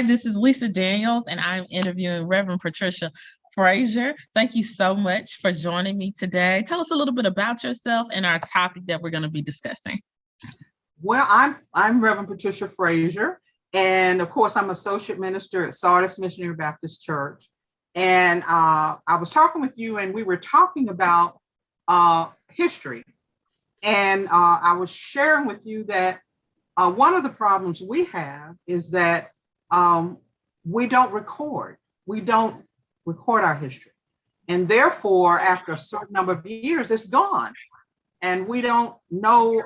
Hi, this is Lisa Daniels, and I'm interviewing Reverend Patricia Frazier. Thank you so much for joining me today. Tell us a little bit about yourself and our topic that we're going to be discussing. Well, I'm Reverend Patricia Frazier, and of course, I'm associate minister at Sardis Missionary Baptist Church. And I was talking with you, and we were talking about history. And I was sharing with you that one of the problems we have is that we don't record. We don't record our history. And therefore, after a certain number of years, it's gone. And we don't know,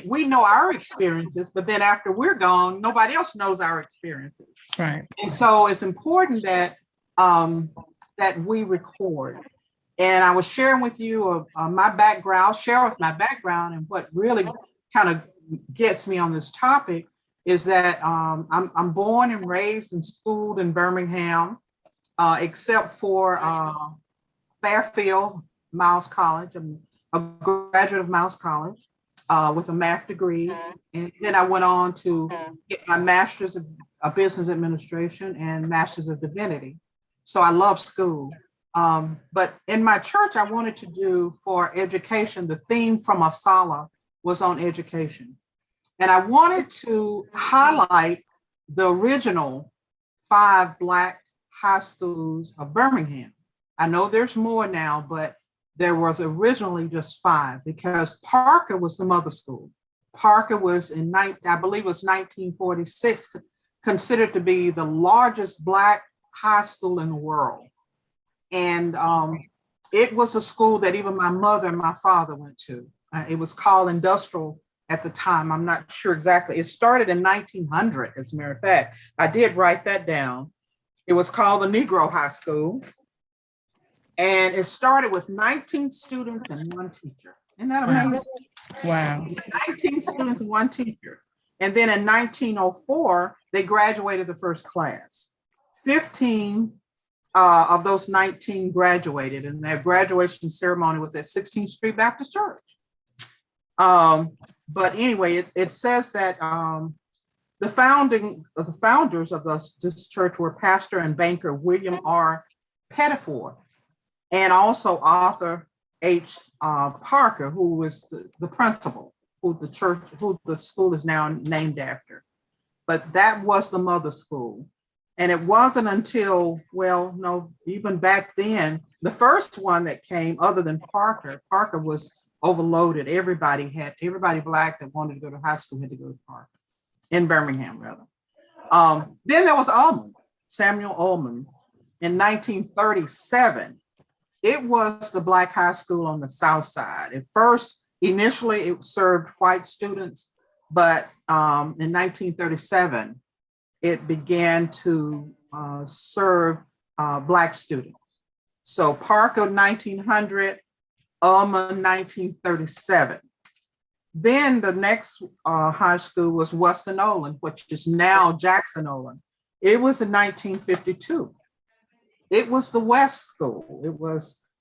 we know our experiences, but then after we're gone, nobody else knows our experiences. Right. And so it's important that that we record. And I was sharing with you my background. I'll share with my background, and what really kind of gets me on this topic is that I'm born and raised and schooled in Birmingham, except for Fairfield Miles College. I'm a graduate of Miles College with a math degree. And then I went on to get my master's of business administration and master's of divinity. So I love school. But in my church, I wanted to do for education, the theme from Asala was on education. And I wanted to highlight the original 5 Black high schools of Birmingham. I know there's more now, but there was originally just 5 because Parker was the mother school. Parker was I believe it was 1946, considered to be the largest Black high school in the world. And it was a school that even my mother and my father went to. It was called Industrial at the time. I'm not sure exactly. It started in 1900, as a matter of fact. I did write that down. It was called the Negro High School. And it started with 19 students and 1 teacher. Isn't that amazing? Wow. 19 students and 1 teacher. And then in 1904, they graduated the first class. 15 of those 19 graduated, and their graduation ceremony was at 16th Street Baptist Church. But anyway, it says that the founders of this church were pastor and banker William R. Pettiford, and also author H. Parker, who was the principal, who the school is now named after. But that was the mother school. And it wasn't until, even back then, the first one that came, other than Parker was overloaded. Everybody Black that wanted to go to high school had to go to Parker, in Birmingham, rather. Then there was Samuel Ullman, in 1937. It was the Black high school on the South Side. At first, initially, it served white students, but in 1937, it began to serve Black students. So Parker, 1900, Ullman, 1937. Then the next high school was Western Olin, which is now Jackson Olin. It was in 1952. It was the West School.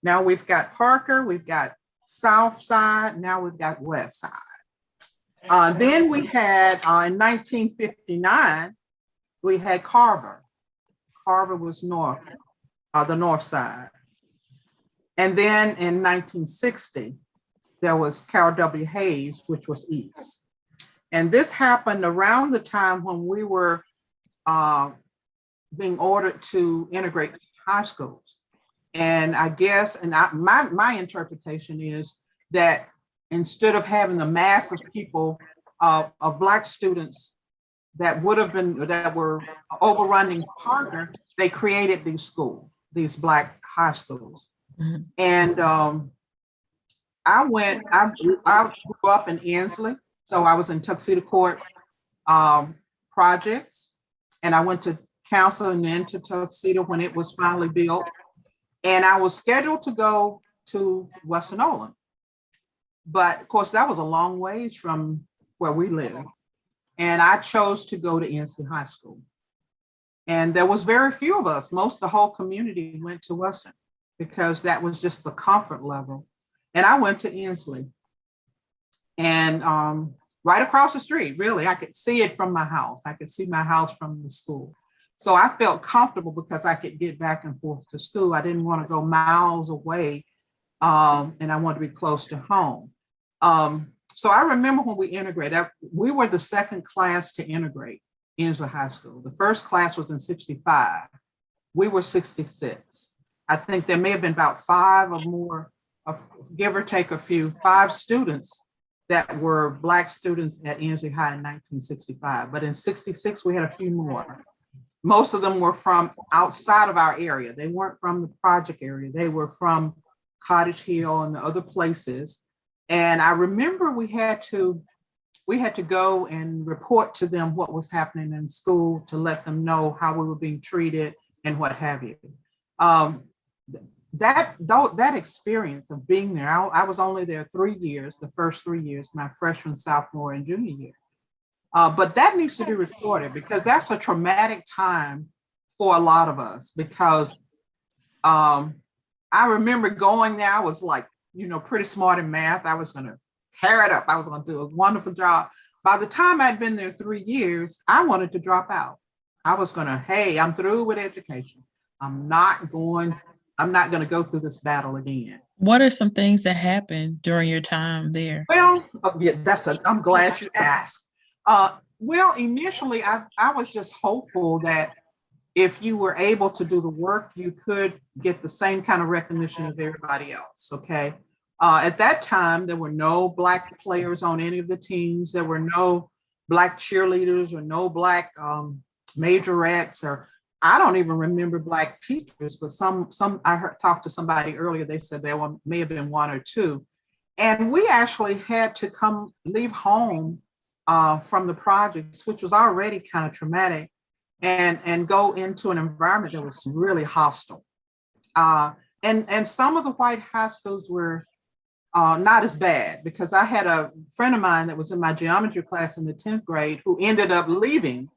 Now we've got Parker, we've got South Side, now we've got West Side. Then we had, in 1959, we had Carver. Carver was the North Side. And then in 1960, there was Carol W. Hayes, which was East. And this happened around the time when we were being ordered to integrate high schools. And I guess, my interpretation is that instead of having the mass of people, of Black students that were overrunning Parker, they created these Black high schools. Mm-hmm. And I grew up in Ensley, so I was in Tuxedo Court projects, and I went to council and then to Tuxedo when it was finally built. And I was scheduled to go to Western Olin. But of course, that was a long ways from where we live. And I chose to go to Ensley High School. And there was very few of us. Most of the whole community went to Western because that was just the comfort level. And I went to Ensley. And right across the street, really, I could see it from my house. I could see my house from the school. So I felt comfortable because I could get back and forth to school. I didn't want to go miles away, and I wanted to be close to home. So I remember when we integrated, we were the second class to integrate into high school. The first class was in 65. We were 66. I think there may have been about 5 or more, give or take a few, 5 students that were Black students at Ensley High in 1965. But in 66, we had a few more. Most of them were from outside of our area. They weren't from the project area. They were from Cottage Hill and other places. And I remember we had to go and report to them what was happening in school to let them know how we were being treated and what have you. That experience of being there, I was only there 3 years, the first 3 years, my freshman, sophomore, and junior year. But that needs to be recorded because that's a traumatic time for a lot of us because I remember going there, I was like, pretty smart in math. I was going to tear it up. I was going to do a wonderful job. By the time I'd been there 3 years, I wanted to drop out. I was going to, hey, I'm through with education. I'm not going to go through this battle again. What are some things that happened during your time there? Well, yeah, I'm glad you asked. Well, initially, I was just hopeful that if you were able to do the work, you could get the same kind of recognition as everybody else, okay? At that time, there were no Black players on any of the teams. There were no Black cheerleaders or no Black majorettes, or I don't even remember Black teachers, but some talked to somebody earlier, they said there may have been 1 or 2. And we actually had to leave home from the projects, which was already kind of traumatic, and go into an environment that was really hostile. And some of the white high schools were not as bad because I had a friend of mine that was in my geometry class in the 10th grade who ended up leaving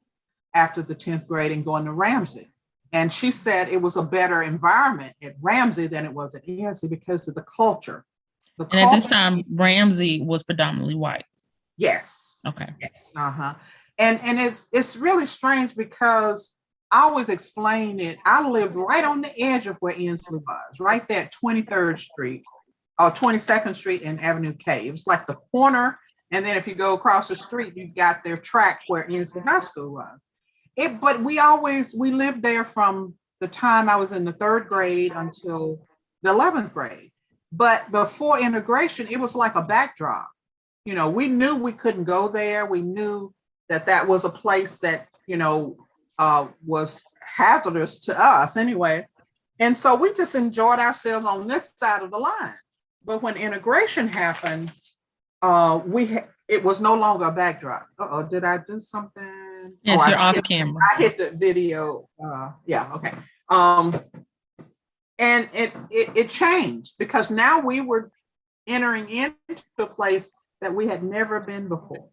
after the 10th grade and going to Ramsey. And she said it was a better environment at Ramsey than it was at Ensley because of the culture. And at this time, Ramsey was predominantly white. Yes. Okay. Yes. And it's really strange because I always explain it. I lived right on the edge of where Ensley was, right there at 23rd Street or 22nd Street and Avenue K. It was like the corner. And then if you go across the street, you got their track where Ensley High School was. But we lived there from the time I was in the 3rd grade until the 11th grade. But before integration, it was like a backdrop. We knew we couldn't go there. We knew that was a place that, was hazardous to us anyway. And so we just enjoyed ourselves on this side of the line. But when integration happened, it was no longer a backdrop. Uh-oh, did I do something? Yes, you're off camera. I hit the video. Yeah, okay. And it changed because now we were entering into a place that we had never been before.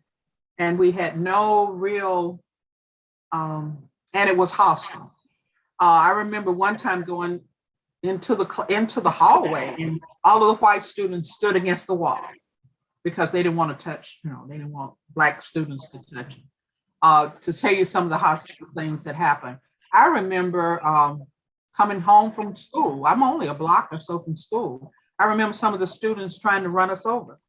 And we had no real, and it was hostile. I remember one time going into the hallway and all of the white students stood against the wall because they didn't want to touch, they didn't want Black students to touch them. To tell you some of the hostile things that happened. I remember coming home from school. I'm only a block or so from school. I remember some of the students trying to run us over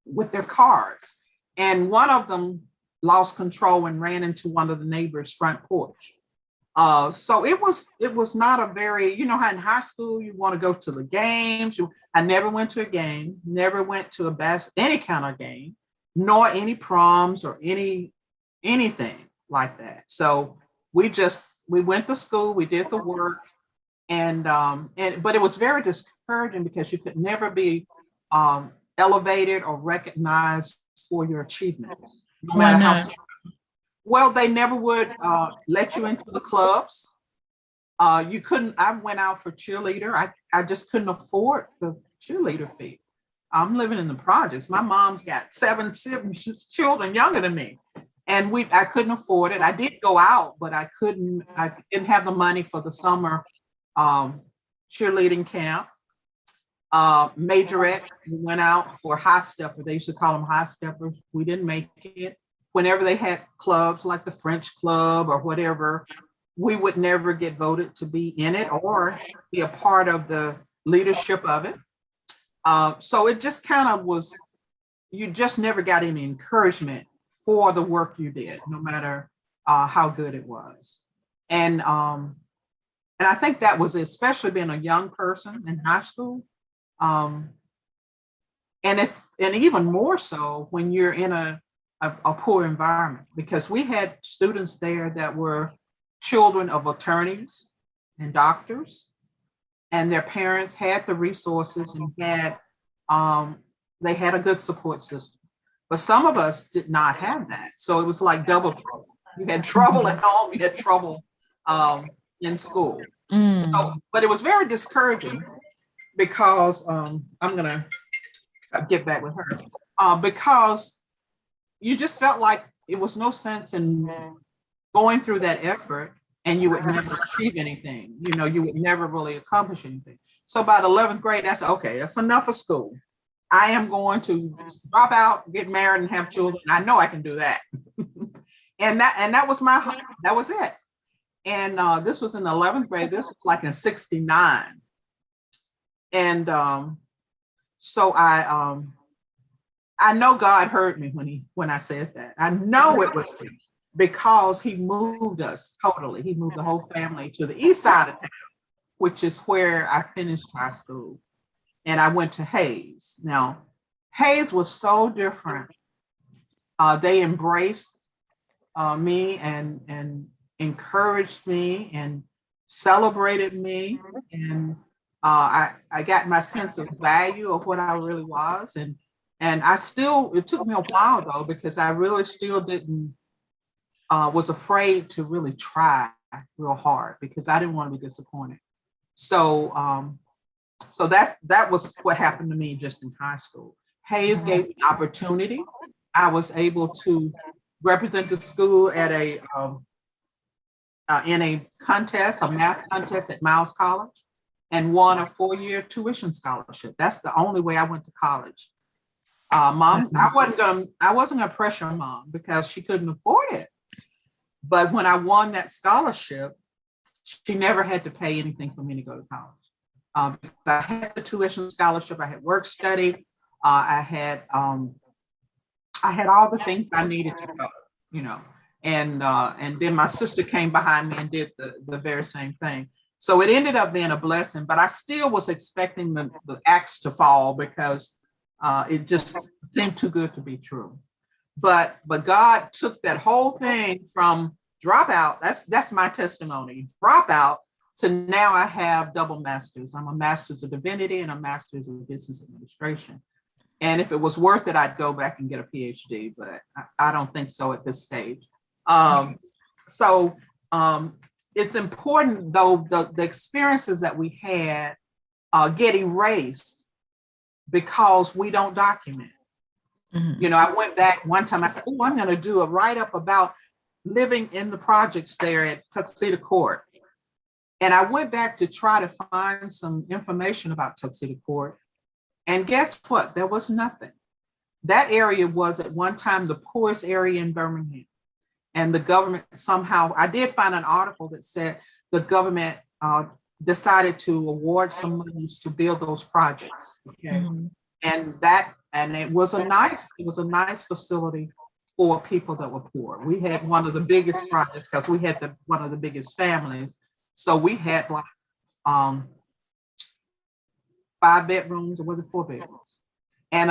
with their cars. And one of them lost control and ran into one of the neighbors' front porch. So it was not a very, how in high school you want to go to the games. I never went to a game, never went to any kind of game, nor any proms or anything like that. So we went to school, we did the work, but it was very discouraging because you could never be elevated or recognized for your achievements, no matter how. Well, they never would let you into the clubs. You couldn't. I went out for cheerleader. I just couldn't afford the cheerleader fee. I'm living in the projects. My mom's got 7 children younger than me, and I couldn't afford it. I did go out, but I didn't have the money for the summer cheerleading camp. Majorette, we went out for high stepper. They used to call them high steppers. We didn't make it. whenever they had clubs like the French Club or whatever, we would never get voted to be in it or be a part of the leadership of it. So it just kind of was, you just never got any encouragement for the work you did, no matter how good it was. And I think that was especially being a young person in high school. And even more so when you're in a poor environment, because we had students there that were children of attorneys and doctors, and their parents had the resources and they had a good support system. But some of us did not have that. So it was like double trouble. You had trouble at home, you had trouble in school. So, but it was very discouraging because I'm gonna get back with her because you just felt like it was no sense in going through that effort and you would never achieve anything. You know, you would never really accomplish anything. So by the 11th grade, I said, okay, that's enough of school. I am going to drop out, get married, and have children. I know I can do that. and that was it. And this was in the 11th grade. This was like in '69. And so I know God heard me when I said that. I know it was him because he moved us totally. He moved the whole family to the east side of town, which is where I finished high school. And I went to Hayes. Now, Hayes was so different. They embraced me and encouraged me and celebrated me. And I got my sense of value of what I really was. And it took me a while though, because I really still was afraid to really try real hard because I didn't want to be disappointed. So that was what happened to me just in high school. Hayes gave me opportunity. I was able to represent the school at in a contest, a math contest at Miles College, and won a 4-year tuition scholarship. That's the only way I went to college. Mom, I wasn't gonna pressure mom because she couldn't afford it. But when I won that scholarship, she never had to pay anything for me to go to college. I had the tuition scholarship, I had work study, I had all the things I needed to go, you know. And then my sister came behind me and did the very same thing. So it ended up being a blessing, but I still was expecting the axe to fall because it just seemed too good to be true. But God took that whole thing from dropout, that's my testimony, dropout, to now I have double masters. I'm a master's of divinity and a master's of business administration. And if it was worth it, I'd go back and get a PhD, but I don't think so at this stage. It's important though, the experiences that we had get erased because we don't document. Mm-hmm. You know, I went back one time, I said, oh, I'm gonna do a write-up about living in the projects there at Tuxedo Court. And I went back to try to find some information about Tuxedo Court. And guess what? There was nothing. That area was at one time the poorest area in Birmingham. And the government somehow, I did find an article that said the government decided to award some monies to build those projects. Okay. Mm-hmm. And it was a nice facility for people that were poor. We had one of the biggest projects because we had one of the biggest families. So we had like 5 bedrooms, or was it 4 bedrooms? And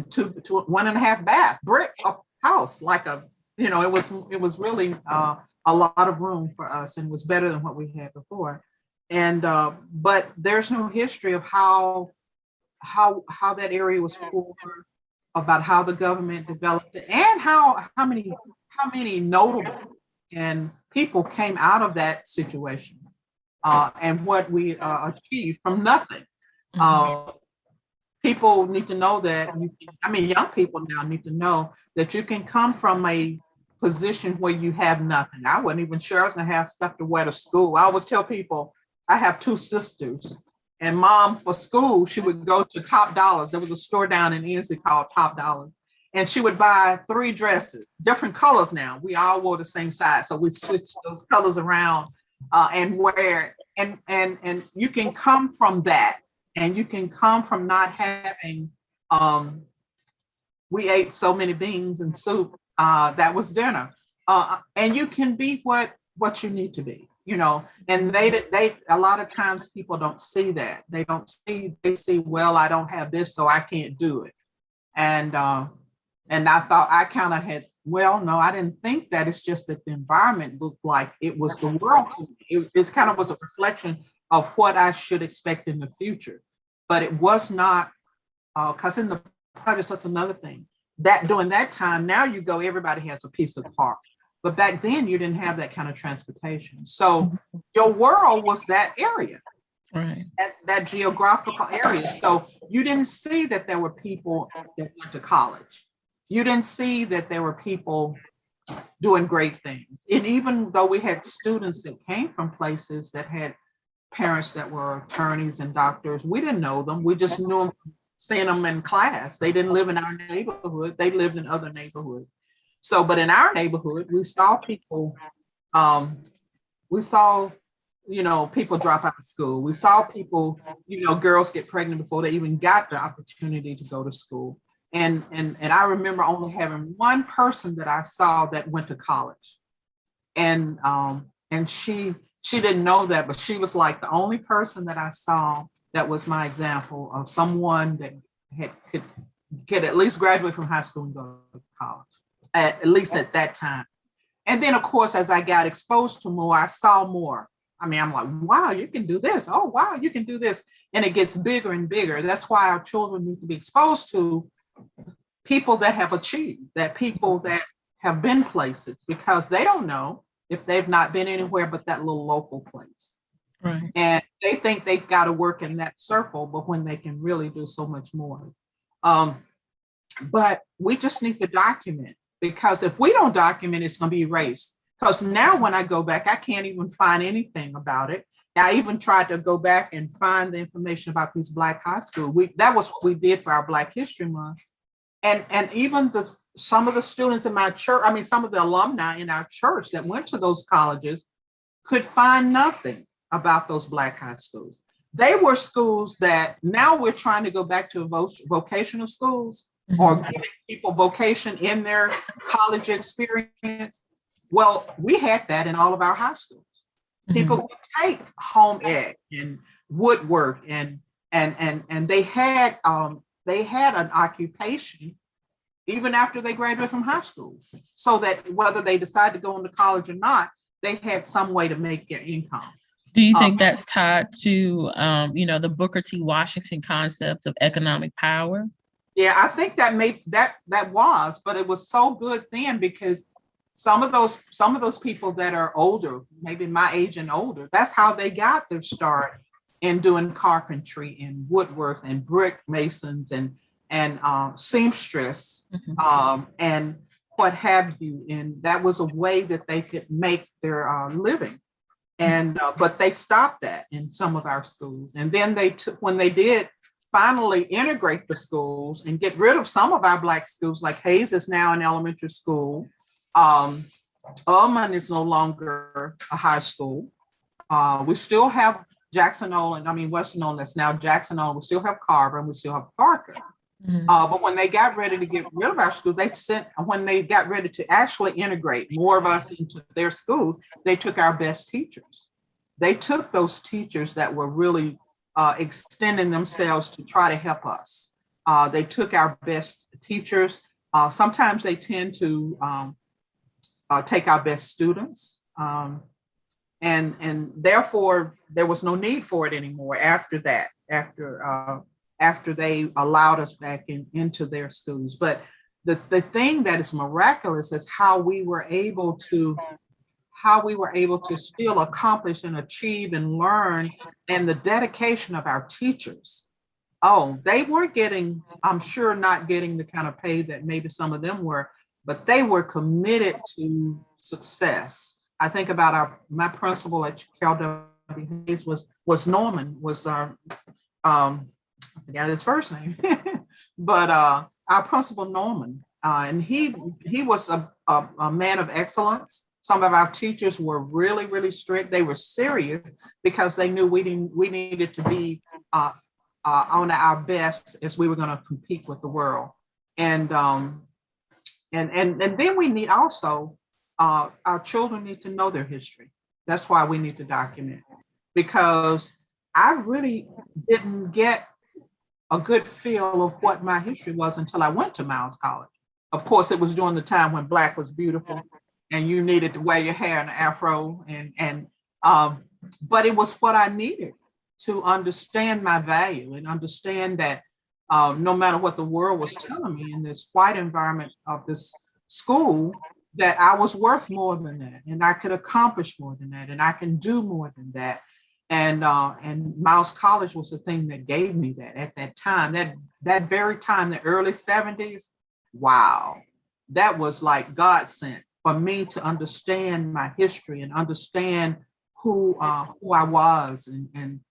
two 1.5 bath brick house, like it was really a lot of room for us and was better than what we had before. And but there's no history of how that area was poor, about how the government developed it, and how many notable and people came out of that situation, and what we achieved from nothing. People need to know that, young people now need to know that you can come from a position where you have nothing. I wasn't even sure I was gonna have stuff to wear to school. I always tell people I have 2 sisters, and mom for school, she would go to Top Dollars. There was a store down in Ency called Top Dollars. and she would buy 3 dresses, different colors now. We all wore the same size. So we switched those colors around and wear it. And you can come from that. And you can come from not having, we ate so many beans and soup, that was dinner. And you can be what you need to be, you know, and they a lot of times people don't see that. They see, well, I don't have this, so I can't do it. And I thought I kind of had, well, no, I didn't think that. It's just that the environment looked like it was the world to me. It kind of was a reflection of what I should expect in the future. But it was not, because in the projects, that's another thing. That during that time, now you go, everybody has a piece of car. But back then you didn't have that kind of transportation. So your world was that area. Right. That geographical area. So you didn't see that there were people that went to college. You didn't see that there were people doing great things. And even though we had students that came from places that had parents that were attorneys and doctors, we didn't know them. We just knew them, seeing them in class. They didn't live in our neighborhood. They lived in other neighborhoods. So, but in our neighborhood, we saw people, people drop out of school. We saw people, girls get pregnant before they even got the opportunity to go to school. And I remember only having one person that I saw that went to college. And she didn't know that, but she was like the only person that I saw that was my example of someone that could at least graduate from high school and go to college, at least at that time. And then, of course, as I got exposed to more, I saw more. I mean, I'm like, wow, you can do this. Oh, wow, you can do this. And it gets bigger and bigger. That's why our children need to be exposed to people that have achieved, that people that have been places, because they don't know if they've not been anywhere but that little local place. Right. And they think they've got to work in that circle, but when they can really do so much more. But we just need to document, because if we don't document, it's going to be erased. Because now when I go back, I can't even find anything about it. I even tried to go back and find the information about these Black high schools. That was what we did for our Black History Month. And even some of the students in my church, some of the alumni in our church that went to those colleges could find nothing about those Black high schools. They were schools that now we're trying to go back to vocational schools, mm-hmm. or giving people vocation in their college experience. Well, we had that in all of our high schools. Mm-hmm. People would take home ec and woodwork and they had an occupation even after they graduated from high school, so that whether they decide to go into college or not, they had some way to make their income. Do you think that's tied to, the Booker T. Washington concept of economic power? Yeah, I think that was, but it was so good then, because some of those people that are older, maybe my age and older, that's how they got their start in doing carpentry and woodwork and brick masons and seamstress, mm-hmm. And what have you. And that was a way that they could make their living. And but they stopped that in some of our schools. And then when they did finally integrate the schools and get rid of some of our Black schools, like Hayes is now an elementary school. Ullman is no longer a high school. We still have Jackson Olin, Western Olin, that's now Jackson Olin. We still have Carver and we still have Parker. Mm-hmm. But when they got ready to get rid of our school, when they got ready to actually integrate more of us into their school, they took our best teachers. They took those teachers that were really extending themselves to try to help us. They took our best teachers. Sometimes they tend to take our best students. And therefore, there was no need for it anymore after that, after they allowed us back into their schools. But the thing that is miraculous is how we were able to still accomplish and achieve and learn, and the dedication of our teachers. Oh, they weren't getting, I'm sure not getting the kind of pay that maybe some of them were, but they were committed to success. I think about my principal at Carroll W. Hayes was Norman, I forgot his first name, but our principal Norman, and he was a man of excellence. Some of our teachers were really, really strict. They were serious because they knew we needed to be on our best as we were going to compete with the world. And then we need also our children need to know their history. That's why we need to document it, because I really didn't get a good feel of what my history was until I went to Miles College. Of course, it was during the time when Black was beautiful and you needed to wear your hair in an afro, but it was what I needed to understand my value and understand that no matter what the world was telling me in this white environment of this school, that I was worth more than that, and I could accomplish more than that, and I can do more than that. And Miles College was the thing that gave me that at that time, that very time, the early 70s. Wow, that was like God sent for me to understand my history and understand who I was, and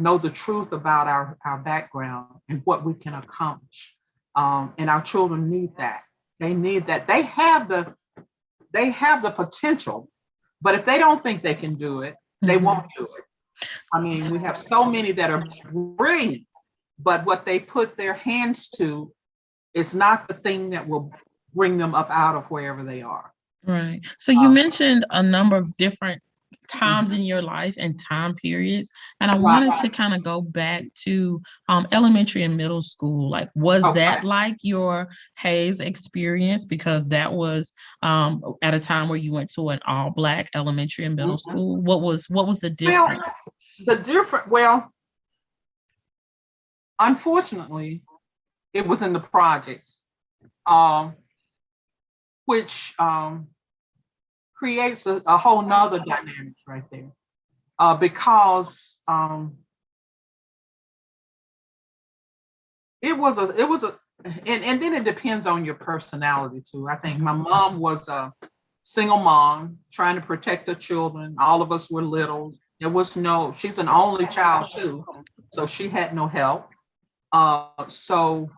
know the truth about our background and what we can accomplish. And our children need that. They need that. They have the potential, but if they don't think they can do it, they won't do it. I mean, we have so many that are brilliant, but what they put their hands to is not the thing that will bring them up out of wherever they are. Right. So you mentioned a number of different times in your life and time periods, and I wanted to kind of go back to elementary and middle school. Like, was that like your Hayes experience? Because that was at a time where you went to an all Black elementary and middle school. What was the difference? Well, unfortunately, it was in the projects, which creates a whole nother dynamic right there, because it was and then it depends on your personality too. I think my mom was a single mom trying to protect her children. All of us were little. She's an only child too, so she had no help. So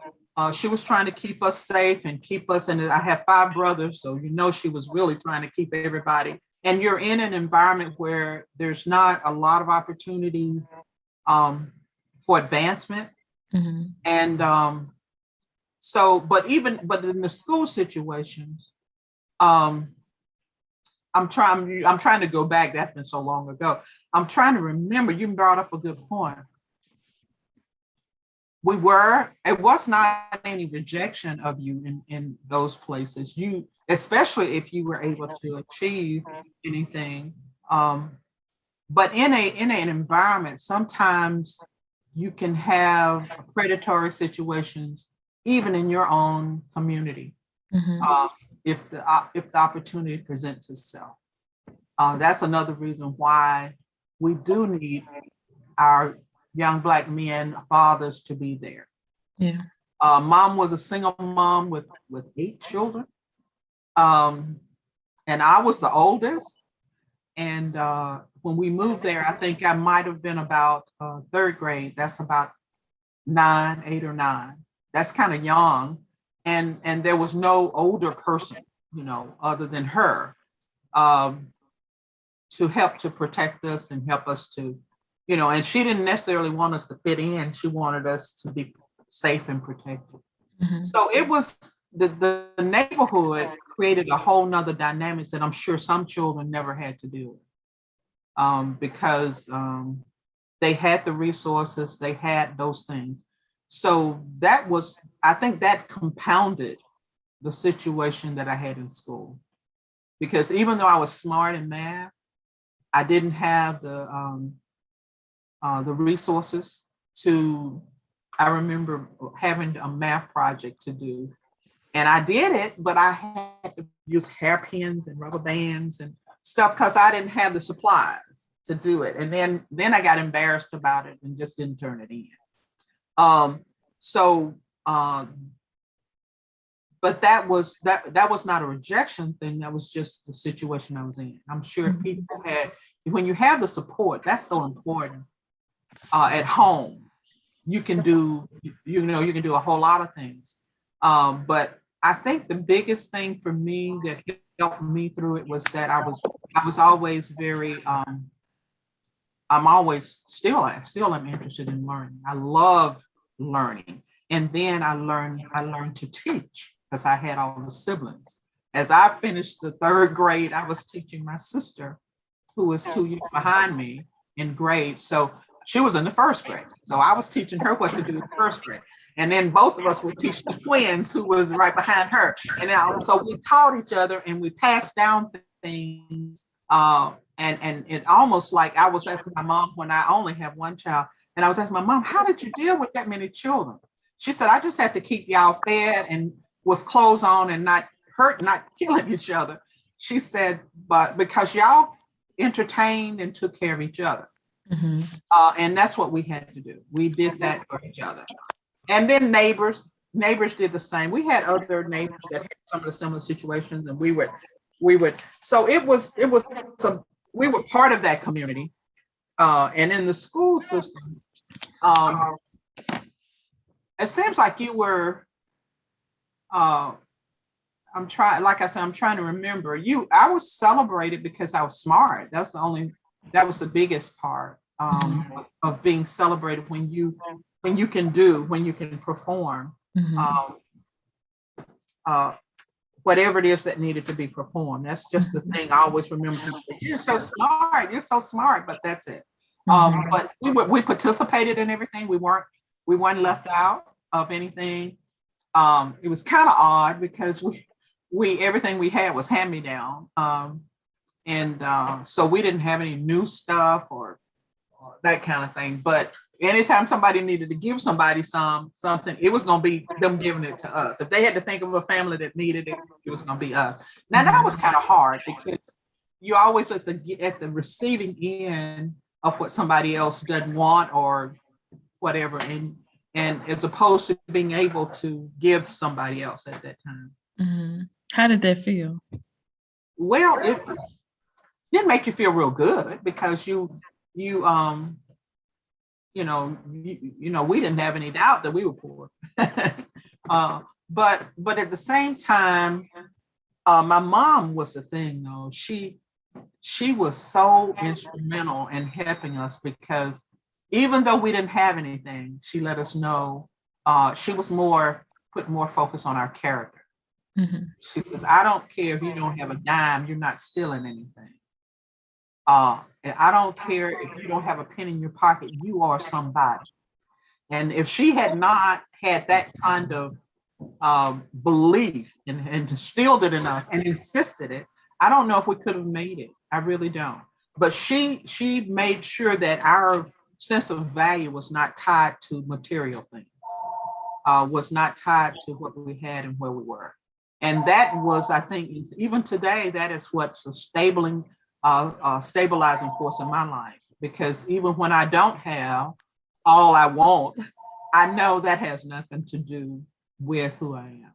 she was trying to keep us safe and keep us, and I have 5 brothers, so she was really trying to keep everybody. And you're in an environment where there's not a lot of opportunity for advancement. And but in the school situations, I'm trying to go back. That's been so long ago. I'm trying to remember. You brought up a good point. It was not any rejection of you in those places. Especially if you were able to achieve anything. But in an environment, sometimes you can have predatory situations, even in your own community, if the opportunity presents itself. That's another reason why we do need our young Black men, fathers, to be there. Yeah. Mom was a single mom with 8 children. And I was the oldest. And when we moved there, I think I might have been about 3rd grade. That's about 8 or 9. That's kind of young. And there was no older person, other than her, to help to protect us and help us to, and she didn't necessarily want us to fit in. She wanted us to be safe and protected. So it was the neighborhood created a whole nother dynamics that I'm sure some children never had to deal with, because they had the resources, they had those things. So I think that compounded the situation that I had in school, because even though I was smart in math, I didn't have the resources to. I remember having a math project to do, and I did it, but I had to use hairpins and rubber bands and stuff because I didn't have the supplies to do it. And then I got embarrassed about it and just didn't turn it in. But that was not a rejection thing. That was just the situation I was in. I'm sure people when you have the support, that's so important. At home, you can do a whole lot of things. But I think the biggest thing for me that helped me through it was that I was always very I'm always still am interested in learning. I love learning. And then I learned to teach because I had all the siblings. As I finished the third grade, I was teaching my sister, who was 2 years behind me in grade. So she was in the first grade. So I was teaching her what to do in the first grade. And then both of us would teach the twins who was right behind her. And so we taught each other and we passed down things. And it almost like I was asking my mom when I only have one child, and I was asking my mom, how did you deal with that many children? She said, I just had to keep y'all fed and with clothes on and not killing each other. She said, but because y'all entertained and took care of each other. Mm-hmm. And that's what we had to do. We did that for each other. And then neighbors did the same. We had other neighbors that had some of the similar situations, and we would, so we were part of that community. And in the school system, it seems like you were, I'm trying to remember I was celebrated because I was smart. That was the biggest part of being celebrated when you can perform whatever it is that needed to be performed. That's just the thing I always remember. You're so smart, but that's it. But we participated in everything. We weren't left out of anything. It was kind of odd because we everything we had was hand-me-down. And so we didn't have any new stuff or that kind of thing. But anytime somebody needed to give somebody something, it was going to be them giving it to us. If they had to think of a family that needed it, it was going to be us. Now that was kind of hard because you always at the receiving end of what somebody else doesn't want or whatever, and as opposed to being able to give somebody else at that time. Mm-hmm. How did that feel? Well, it didn't make you feel real good because we didn't have any doubt that we were poor. But at the same time, my mom was the thing though. She was so instrumental in helping us because even though we didn't have anything, she let us know. She was put more focus on our character. Mm-hmm. She says, I don't care if you don't have a dime, you're not stealing anything. And I don't care if you don't have a penny in your pocket, you are somebody. And if she had not had that kind of belief and instilled it in us and insisted it, I don't know if we could have made it. I really don't. But she made sure that our sense of value was not tied to material things, was not tied to what we had and where we were. And that was, I think, even today, that is what's a stabilizing force in my life. Because even when I don't have all I want, I know that has nothing to do with who I am.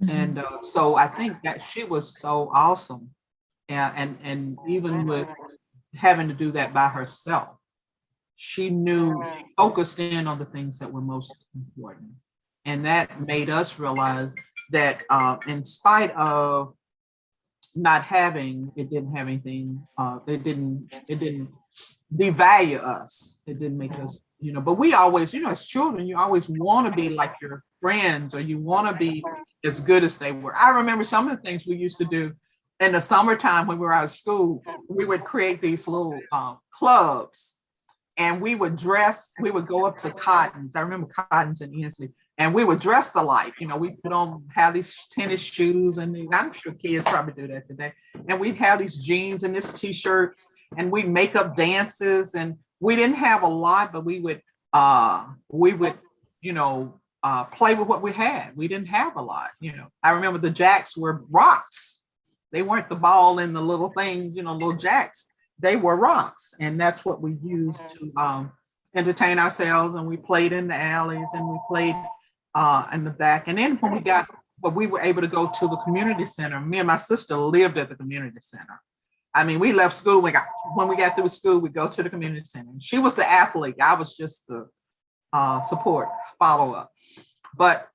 Mm-hmm. And so I think that she was so awesome. And even with having to do that by herself, she focused in on the things that were most important. And that made us realize that in spite of not having, it didn't have anything, it didn't devalue us. It didn't make us, but we always, as children, you always want to be like your friends, or you want to be as good as they were. I remember some of the things we used to do in the summertime when we were out of school. We would create these little clubs, and we would go up to Cotton's. I remember Cotton's in Ensley. And we would dress alike, we have these tennis shoes, and I'm sure kids probably do that today. And we'd have these jeans and this t-shirts, and we'd make up dances. And we didn't have a lot, but we would play with what we had. We didn't have a lot, I remember the jacks were rocks. They weren't the ball and the little thing, little jacks. They were rocks, and that's what we used to entertain ourselves. And we played in the alleys, and we played in the back. And then we were able to go to the community center. Me and my sister lived at the community center. I mean, we left school. When we got through school, we'd go to the community center. She was the athlete. I was just the support, follow up. But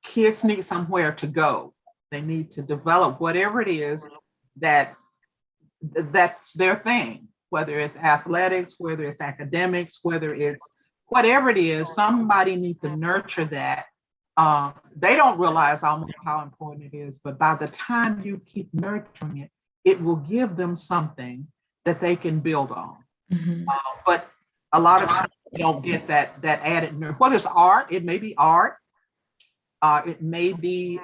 kids need somewhere to go. They need to develop whatever it is that's their thing, whether it's athletics, whether it's academics, whether it's whatever it is, somebody needs to nurture that. They don't realize almost how important it is, but by the time you keep nurturing it, it will give them something that they can build on. But a lot of times you don't get that added nurture. Whether it's art, it may be art, it may be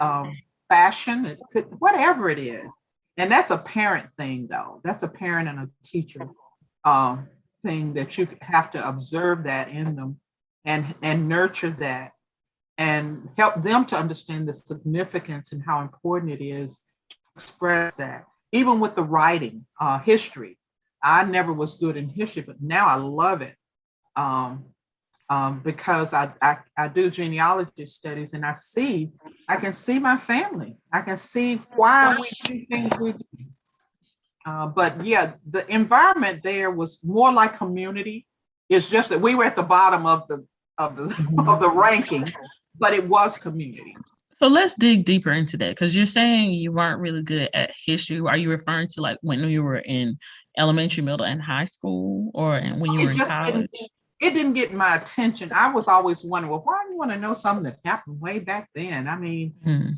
fashion, it could, whatever it is. And that's a parent thing, though. That's a parent and a teacher thing, that you have to observe that in them and nurture that and help them to understand the significance and how important it is to express that. Even with the writing, history. I never was good in history, but now I love it because I do genealogy studies, and I can see my family. I can see why we do things we do. But yeah, the environment there was more like community. It's just that we were at the bottom of the of the ranking, but it was community. So let's dig deeper into that, because you're saying you weren't really good at history. Are you referring to like when you were in elementary, middle, and high school, or when you were in college? It didn't get my attention. I was always wondering, well, why do you want to know something that happened way back then? I mean,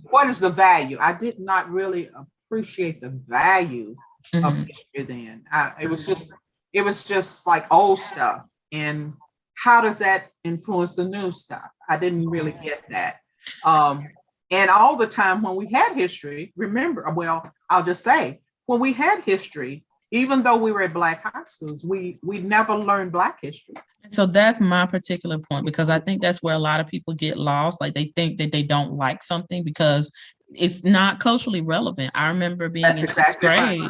what is the value? I did not really appreciate the value of history then. It was just like old stuff. And how does that influence the new stuff? I didn't really get that. And all the time when we had history, I'll just say, when we had history, even though we were at Black high schools, we never learned Black history. So that's my particular point, because I think that's where a lot of people get lost. Like, they think that they don't like something because it's not culturally relevant. I remember being in sixth grade,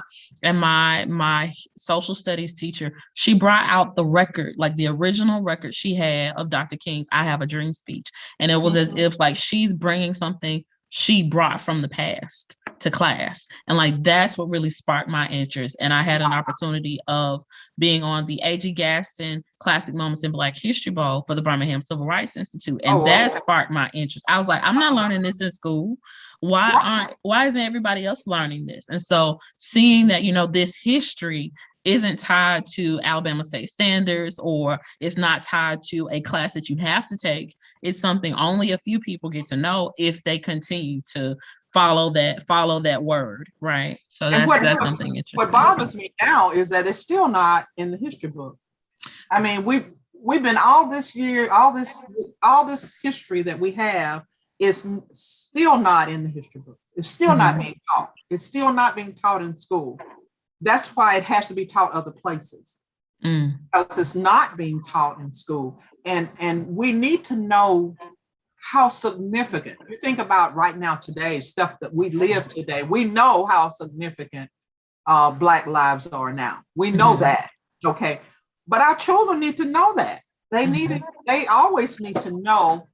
and my social studies teacher, she brought out the record, like the original record she had of Dr. King's "I Have a Dream" speech. And it was as if like she's bringing something she brought from the past to class. And like, that's what really sparked my interest. And I had an opportunity of being on the A.G. Gaston Classic Moments in Black History Bowl for the Birmingham Civil Rights Institute. And that sparked my interest. I was like, I'm not learning this in school. Why isn't everybody else learning this? And so seeing that, this history isn't tied to Alabama state standards, or it's not tied to a class that you have to take. It's something only a few people get to know if they continue to follow that word, right? So that's something interesting. What bothers me now is that it's still not in the history books. I mean, we've been all this history that we have is still not in the history books. It's still not being taught. It's still not being taught in school. That's why it has to be taught other places, because it's not being taught in school. And we need to know how significant. You think about right now today, stuff that we live today, we know how significant Black lives are now. We know that, okay? But our children need to know that. They always need to know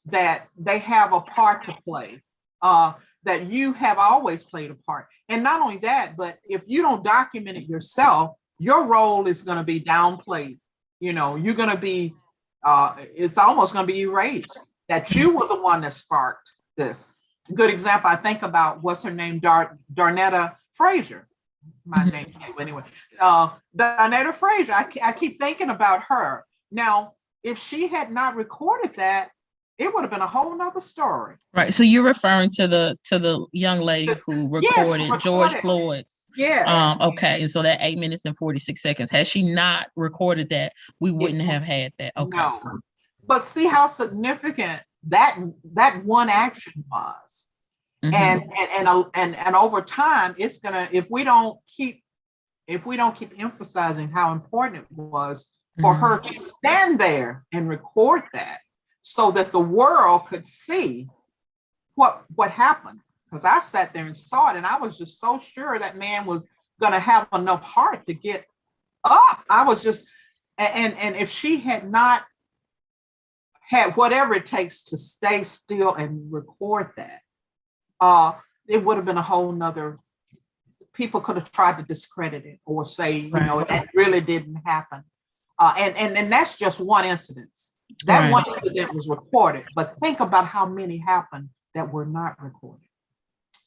that they have a part to play, that you have always played a part. And not only that, but if you don't document it yourself, your role is going to be downplayed. You're going to be, it's almost going to be erased, that you were the one that sparked this. A good example, I think about, what's her name, Darnetta Frazier. My name, anyway. Darnetta Frazier, I keep thinking about her. Now, if she had not recorded that, it would have been a whole nother story. Right. So you're referring to the young lady who recorded George Floyd's. Yes. Okay. And so that 8 minutes and 46 seconds, had she not recorded that, we wouldn't have had that. Okay. No. But see how significant that one action was. And over time, it's gonna, if we don't keep emphasizing how important it was for her to stand there and record that, so that the world could see what happened. Because I sat there and saw it, and I was just so sure that man was going to have enough heart to get up. I was just, and if she had not had whatever it takes to stay still and record that, it would have been a whole nother, people could have tried to discredit it or say, that really didn't happen. And that's just one incident. That Right. one incident was recorded, but think about how many happened that were not recorded.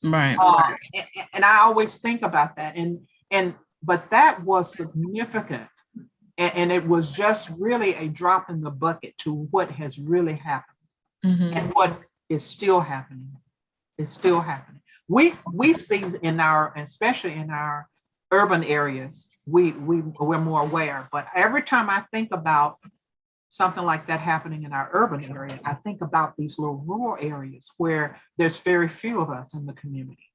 Right. And I always think about that. And but that was significant. And it was just really a drop in the bucket to what has really happened and what is still happening. It's still happening. We've seen in our, especially in our urban areas, we're more aware. But every time I think about something like that happening in our urban area, I think about these little rural areas where there's very few of us in the community,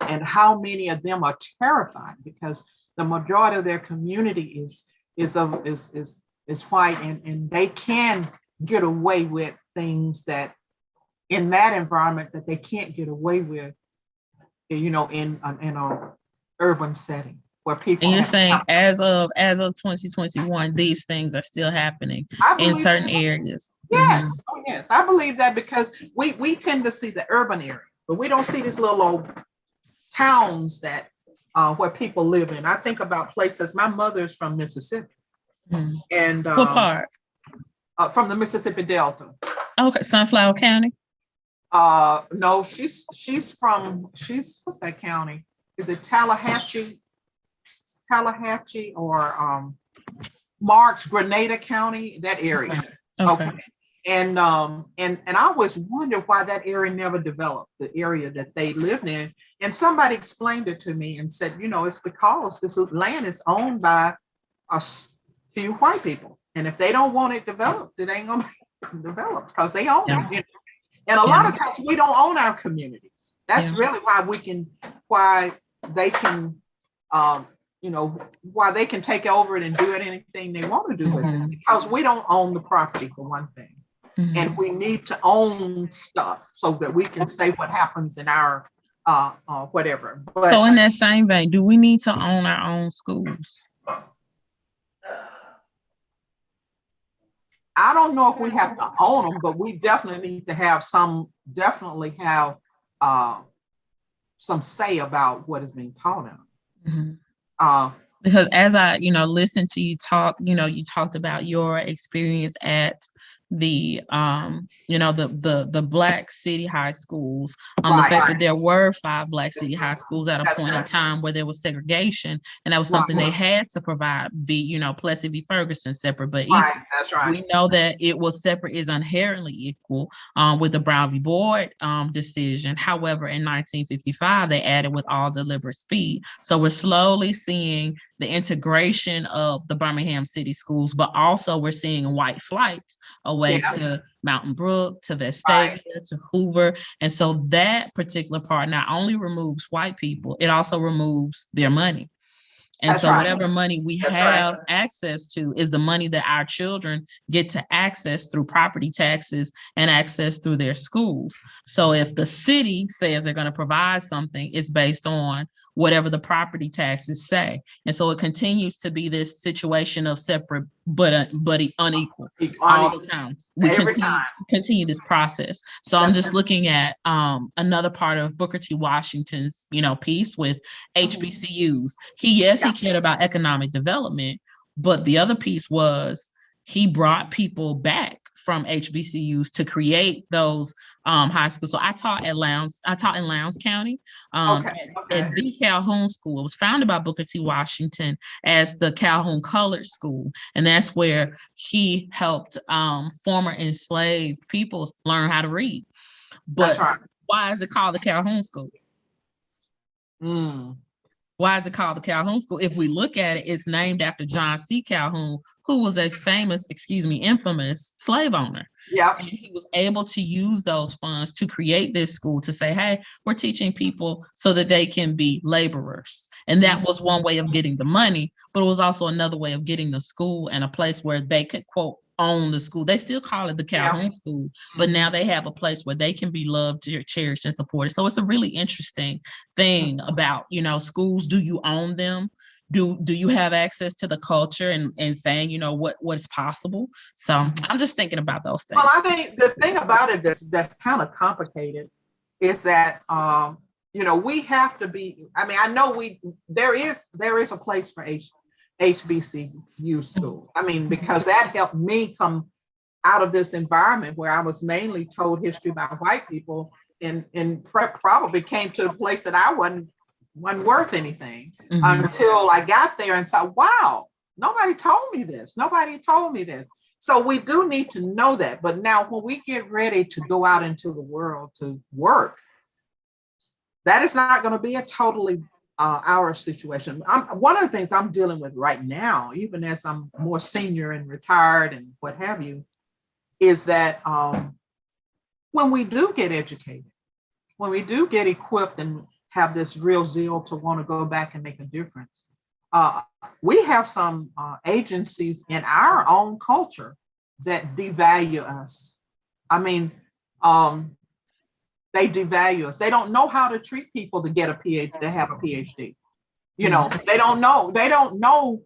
and how many of them are terrified because the majority of their community is white, and they can get away with things that in that environment that they can't get away with, in a urban setting where people. And you're saying as of 2021, these things are still happening in certain areas. Yes, oh yes, I believe that because we tend to see the urban areas, but we don't see these little old towns that where people live in. I think about places. My mother's from Mississippi, and what part? From the Mississippi Delta. Okay, Sunflower County. No, she's what's that county? Is it Tallahatchie or Marks, Grenada County? That area. Okay. And I always wondered why that area never developed, the area that they lived in. And somebody explained it to me and said, it's because this land is owned by a few white people. And if they don't want it developed, it ain't gonna be developed because they own it. And a lot of times we don't own our communities. That's really why they can why they can take over it and do anything they want to do with it, because we don't own the property, for one thing. And we need to own stuff so that we can say what happens in our whatever. But so in that same vein, do we need to own our own schools? I don't know if we have to own them, but we definitely need to have some say about what is being taught in them. Because as I, listened to you talk, you talked about your experience at the the Black city high schools, the fact that there were 5 Black city high schools at a point in time where there was segregation, and that was something they had to provide. Plessy v. Ferguson, separate but equal. That's right. We know that it was separate is inherently equal with the Brown v. Board decision. However, in 1955, they added with all deliberate speed. So we're slowly seeing the integration of the Birmingham city schools, but also we're seeing white flight away to Mountain Brook, to Vestavia, to Hoover. And so that particular part not only removes white people, it also removes their money. And so whatever money we have access to is the money that our children get to access through property taxes and access through their schools. So if the city says they're going to provide something, it's based on whatever the property taxes say. And so it continues to be this situation of separate but unequal all the time. We continue this process. So I'm just looking at another part of Booker T. Washington's piece with HBCUs. He cared about economic development, but the other piece was he brought people back from HBCUs to create those high schools. So I taught in Lowndes County at the Calhoun School. It was founded by Booker T. Washington as the Calhoun Colored School. And that's where he helped former enslaved peoples learn how to read. But why is it called the Calhoun School? Why is it called the Calhoun School? If we look at it, it's named after John C. Calhoun, who was a infamous slave owner. Yeah. And he was able to use those funds to create this school to say, hey, we're teaching people so that they can be laborers. And that was one way of getting the money, but it was also another way of getting the school and a place where they could, quote, own the school. They still call it the Calhoun School, but now they have a place where they can be loved, cherished, and supported. So it's a really interesting thing about, schools. Do you own them? Do you have access to the culture and saying, what is possible? So I'm just thinking about those things. Well, I think the thing about it that's kind of complicated is that, we have to be, I know there is a place for HBCU school. Because that helped me come out of this environment where I was mainly told history by white people, and probably came to a place that I wasn't worth anything until I got there and saw, wow, nobody told me this. Nobody told me this. So we do need to know that. But now when we get ready to go out into the world to work, that is not going to be a totally our situation. One of the things I'm dealing with right now, even as I'm more senior and retired and what have you, is that when we do get educated, when we do get equipped and have this real zeal to want to go back and make a difference, we have some agencies in our own culture that devalue us. I mean, they devalue us. They don't know how to treat people to get a PhD, to have a PhD. You know, they don't know. They don't know.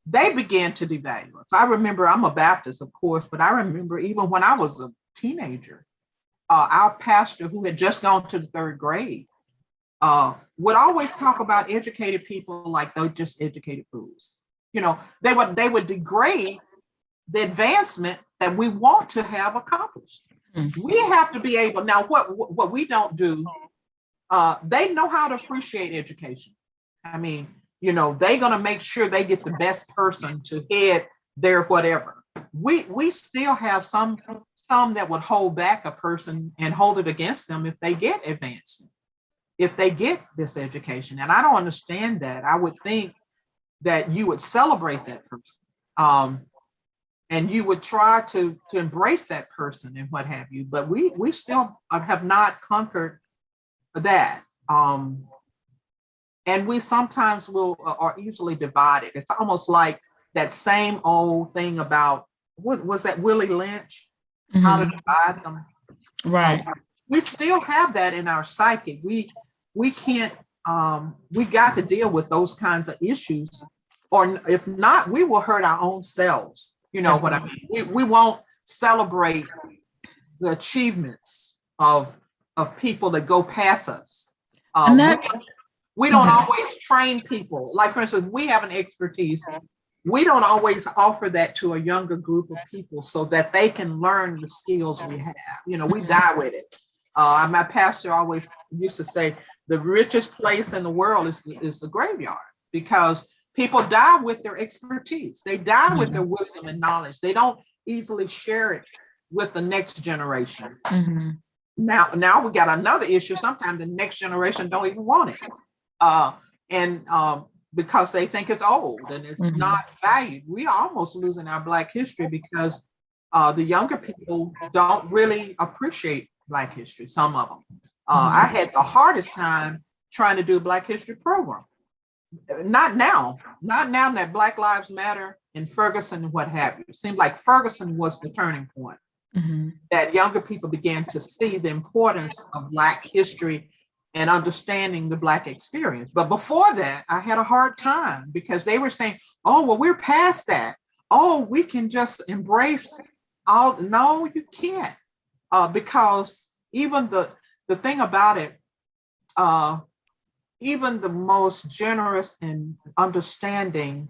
They began to devalue us. I remember, I'm a Baptist, of course, but I remember even when I was a teenager, our pastor, who had just gone to the third grade, would always talk about educated people like they're just educated fools. You know, they would degrade the advancement that we want to have accomplished. We have to be able, now what we don't do, they know how to appreciate education. I mean, you know, they're going to make sure they get the best person to head their whatever. We still have some that would hold back a person and hold it against them if they get advancement, if they get this education. And I don't understand that. I would think that you would celebrate that person. And you would try to embrace that person and what have you, but we still have not conquered that. And we sometimes are easily divided. It's almost like that same old thing about, what was that, Willie Lynch, how to divide them. Right. We still have that in our psyche. We can't, we got to deal with those kinds of issues, or if not, we will hurt our own selves. You know what I mean? We won't celebrate the achievements of people that go past us. We don't always train people. Like, for instance, we have an expertise. We don't always offer that to a younger group of people so that they can learn the skills we have. You know, we die with it. My pastor always used to say, the richest place in the world is the graveyard, because people die with their expertise. They die with their wisdom and knowledge. They don't easily share it with the next generation. Now we got another issue. Sometimes the next generation don't even want it. Because they think it's old and it's not valued. We are almost losing our Black history because the younger people don't really appreciate Black history, some of them. I had the hardest time trying to do a Black history program. Not now that Black Lives Matter in Ferguson and what have you. It seemed like Ferguson was the turning point. That younger people began to see the importance of Black history and understanding the Black experience. But before that, I had a hard time because they were saying, oh, well, we're past that. Oh, we can just embrace all. No, you can't. Because even the thing about it, even the most generous and understanding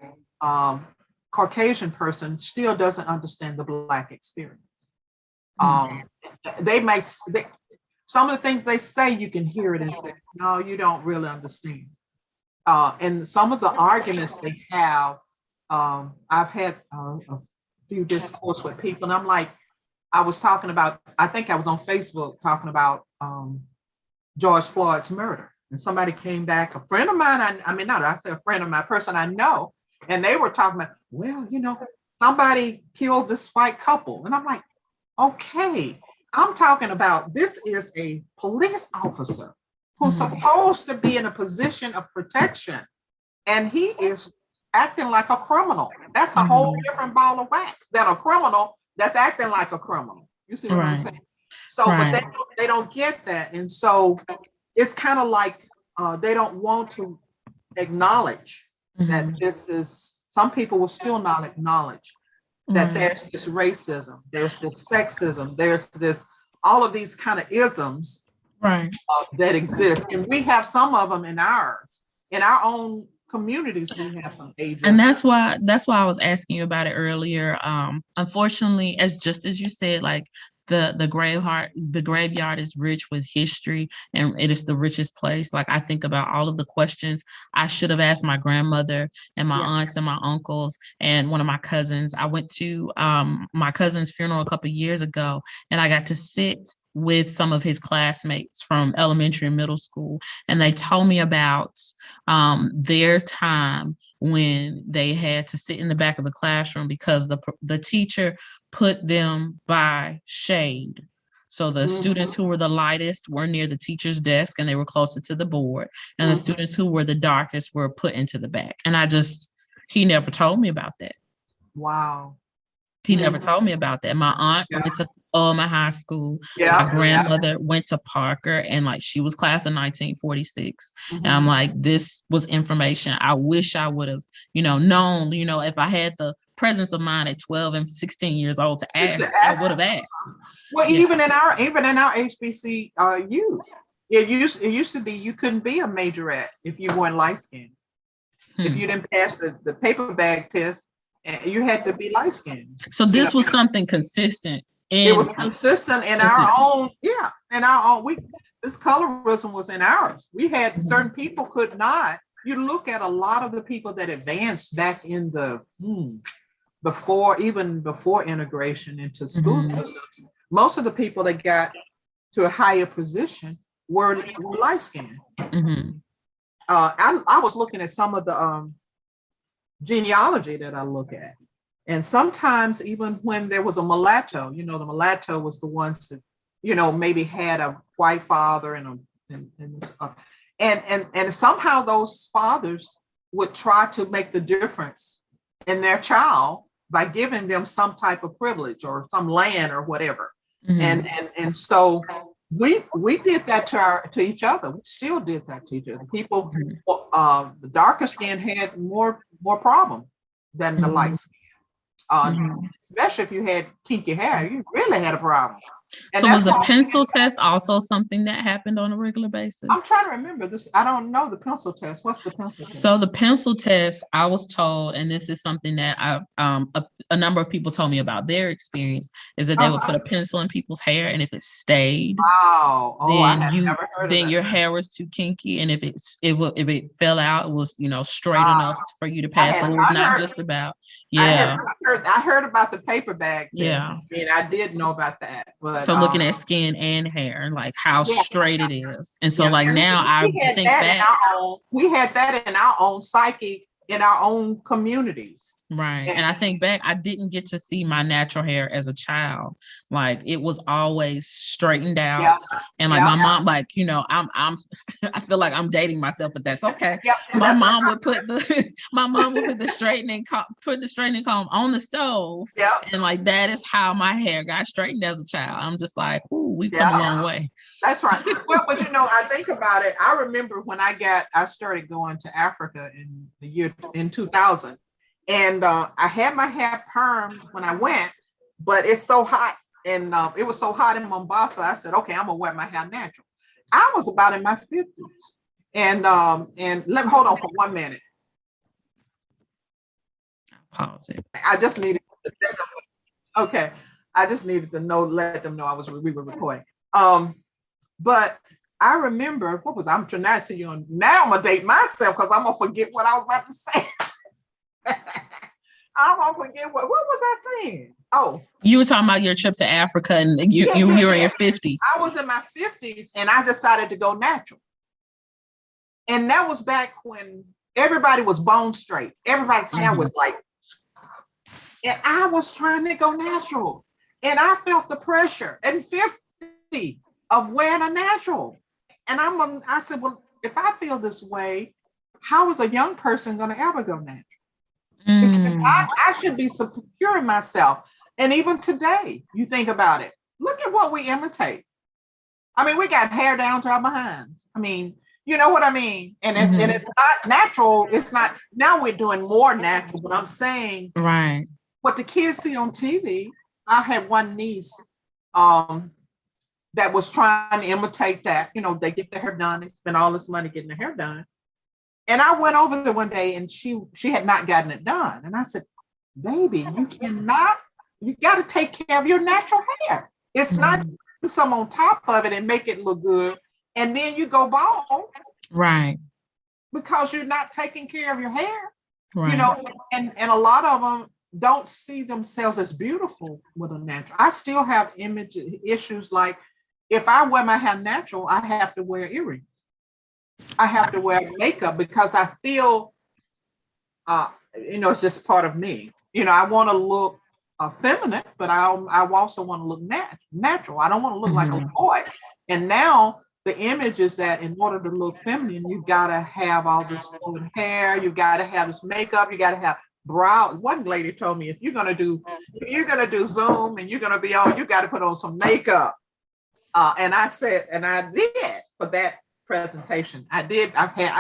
Caucasian person still doesn't understand the Black experience. Some of the things they say, you can hear it and think, no, you don't really understand. And some of the arguments they have, I've had a few discourse with people, and I'm like, I was talking about, I think I was on Facebook talking about George Floyd's murder. And somebody came back, a friend of mine, I said a friend of my person I know, and they were talking about, well, you know, somebody killed this white couple. And I'm like, okay, I'm talking about, this is a police officer who's supposed to be in a position of protection, and he is acting like a criminal. That's a whole different ball of wax than a criminal that's acting like a criminal. You see what I'm saying? So, but they don't get that. And so it's kind of like they don't want to acknowledge that this is, some people will still not acknowledge that there's this racism, there's this sexism, there's this, all of these kind of isms that exist. And we have some of them in our own communities, we have some age. And that's why I was asking you about it earlier. Unfortunately, as you said, like the graveyard is rich with history, and it is the richest place. Like I think about all of the questions I should have asked my grandmother and my aunts and my uncles and one of my cousins. I went to my cousin's funeral a couple of years ago, and I got to sit with some of his classmates from elementary and middle school, and they told me about their time when they had to sit in the back of the classroom because the teacher put them by shade. So the students who were the lightest were near the teacher's desk and they were closer to the board, and the students who were the darkest were put into the back. And he never told me about that. Wow. He never told me about that. My aunt went to my high school. My grandmother went to Parker, and like she was class of 1946. And I'm like, this was information I wish I would have, known, if I had the presence of mind at 12 and 16 years old to ask, I would have asked. Well, even in our HBC youth, it used to be you couldn't be a majorette if you weren't light skinned. If you didn't pass the paper bag test, you had to be light skinned. So this was something consistent. It was consistent in our own, in our own. This colorism was in ours. We had certain people could not. You look at a lot of the people that advanced back in the before integration into school systems. Most of the people that got to a higher position were light skinned. I was looking at some of the genealogy that I look at. And sometimes even when there was a mulatto, the mulatto was the ones that, maybe had a white father and somehow those fathers would try to make the difference in their child by giving them some type of privilege or some land or whatever. And so we did that to each other. We still did that to each other. People, the darker skin had more problem than the light skin. Especially if you had kinky hair, you really had a problem. And so was the pencil test also something that happened on a regular basis? I'm trying to remember this. I don't know the pencil test. What's the pencil test? So the pencil test, I was told, and this is something that a number of people told me about their experience, is that they would put a pencil in people's hair, and if it stayed, then your hair was too kinky, and if it fell out, it was straight enough for you to pass. So it was not just about I heard about the paper bag test. And I did know about that. But so looking at skin and hair, like how straight it is. And so like now I think back. We had that in our own psyche, in our own communities. Right. And I think back, I didn't get to see my natural hair as a child. Like it was always straightened out. And like my mom, like, I feel like I'm dating myself, but that's okay. My mom would put the straightening comb on the stove. And like, that is how my hair got straightened as a child. I'm just like, ooh, we've come a long way. That's right. Well, but I think about it. I remember when I started going to Africa in 2000. And I had my hair permed when I went, but it's so hot. And it was so hot in Mombasa. I said, okay, I'm going to wear my hair natural. I was about in my 50s. And let me hold on for 1 minute. Pause it. I just needed to know, let them know we were recording. But I remember, I'm trying to see you on, now I'm going to date myself because I'm going to forget what I was about to say. I'm gonna forget what was I saying? Oh, you were talking about your trip to Africa, and you were in your 50s. I was in my 50s, and I decided to go natural. And that was back when everybody was bone straight. Everybody's hair was like, and I was trying to go natural, and I felt the pressure at 50 of wearing a natural. And I said, well, if I feel this way, how is a young person going to ever go natural? Because I should be secure in myself. And even today, you think about it. Look at what we imitate. I mean, we got hair down to our behinds. I mean, you know what I mean? And it's not natural. It's not, now we're doing more natural, but I'm saying right. What the kids see on TV. I had one niece that was trying to imitate that. They get their hair done. They spend all this money getting their hair done. And I went over there one day and she had not gotten it done. And I said, baby, you got to take care of your natural hair. It's not put some on top of it and make it look good. And then you go bald. Right. Because you're not taking care of your hair. Right. You know, and a lot of them don't see themselves as beautiful with a natural. I still have issues like if I wear my hair natural, I have to wear earrings. I have to wear makeup because I feel, it's just part of me. I want to look feminine, but I also want to look natural. I don't want to look like a boy. And now the image is that in order to look feminine, you've got to have all this hair, you've got to have this makeup, you got to have brow. One lady told me, if you're gonna do Zoom and you're gonna be on, you got to put on some makeup. And I said, and I did for that presentation. I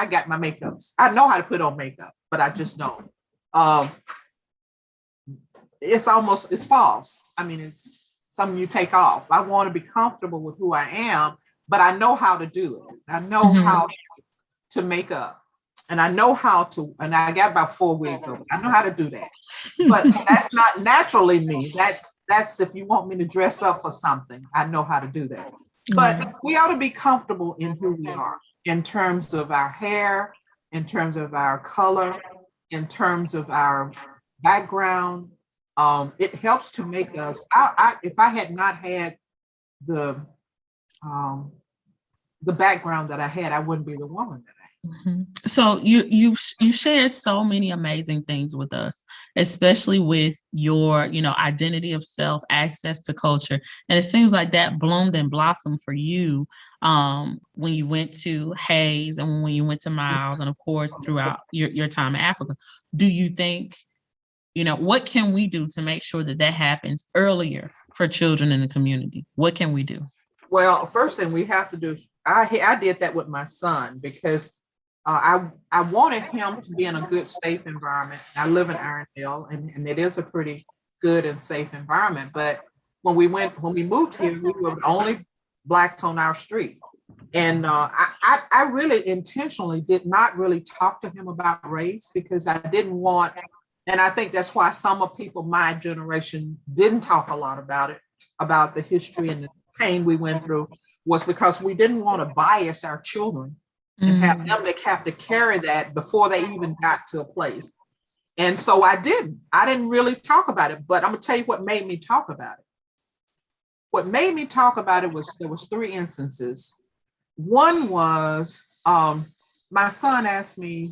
got my makeups. I know how to put on makeup, but I just don't. It's false. I mean, it's something you take off. I want to be comfortable with who I am, but I know how to do it. I know how to make up. And I know how to, and I got about 4 wigs of it. I know how to do that. But that's not naturally me. That's if you want me to dress up for something, I know how to do that. But we ought to be comfortable in who we are, in terms of our hair, in terms of our color, in terms of our background. It helps to make us, if I had not had the background that I had, I wouldn't be the woman that I am. So you shared so many amazing things with us, especially with your, identity of self, access to culture. And it seems like that bloomed and blossomed for you when you went to Hayes and when you went to Miles, and of course, throughout your time in Africa. Do you think, what can we do to make sure that happens earlier for children in the community? What can we do? Well, first thing we have to do, I did that with my son because I wanted him to be in a good, safe environment. I live in Irondale, and it is a pretty good and safe environment. But when we moved here, we were the only Blacks on our street. And I really intentionally did not really talk to him about race because I didn't want, and I think that's why some of people my generation didn't talk a lot about it, about the history and the pain we went through, was because we didn't want to bias our children and have them have to carry that before they even got to a place. And so I didn't really talk about it, but I'm gonna tell you what made me talk about it. What made me talk about it was, there was 3 instances. One was, my son asked me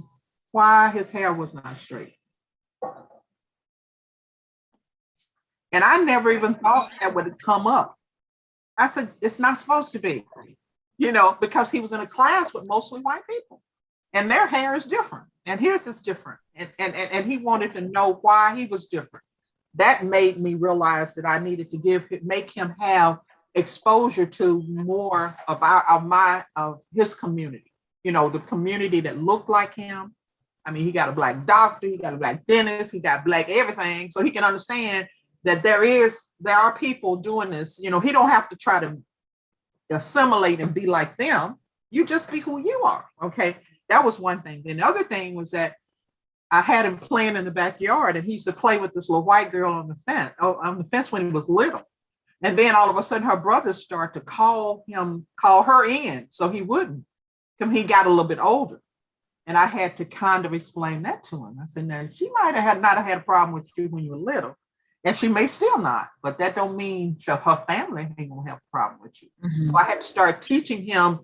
why his hair was not straight. And I never even thought that would come up. I said, it's not supposed to be. Because he was in a class with mostly white people and their hair is different and his is different. And he wanted to know why he was different. That made me realize that I needed to make him have exposure to more of his community, the community that looked like him. I mean, he got a Black doctor, he got a Black dentist, he got Black everything. So he can understand that there are people doing this. He don't have to try to assimilate and be like them. You just be who you are. Okay. That was one thing. Then the other thing was that I had him playing in the backyard and he used to play with this little white girl on the fence when he was little. And then all of a sudden her brothers start to call her in so he wouldn't. He got a little bit older. And I had to kind of explain that to him. I said, now she might have not had a problem with you when you were little. And she may still not, but that don't mean her family ain't gonna have a problem with you. So I had to start teaching him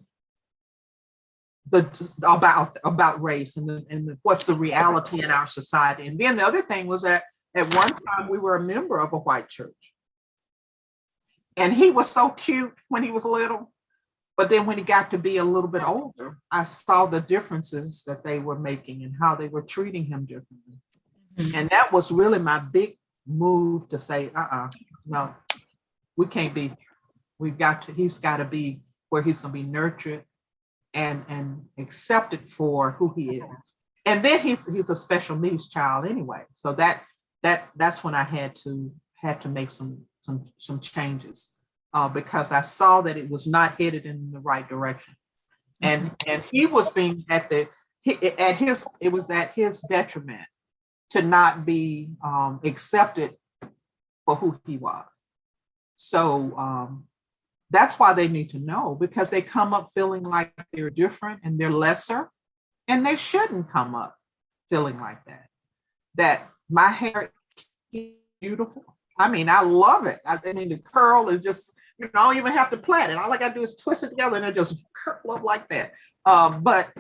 about race and what's the reality in our society. And then the other thing was that at one time we were a member of a white church. And he was so cute when he was little, but then when he got to be a little bit older, I saw the differences that they were making and how they were treating him differently. And that was really my big move to say, no, we can't be here. He's got to be where he's going to be nurtured and accepted for who he is. And then he's a special needs child anyway. So that's when I had to make some changes because I saw that it was not headed in the right direction. And he was being at the it was at his detriment to not be accepted for who he was. So that's why they need to know, because they come up feeling like they're different and they're lesser, and they shouldn't come up feeling like that. That my hair is beautiful. I mean, I love it. I mean, the curl is just, I don't even have to plait it. All I got to do is twist it together and it just curl up like that. But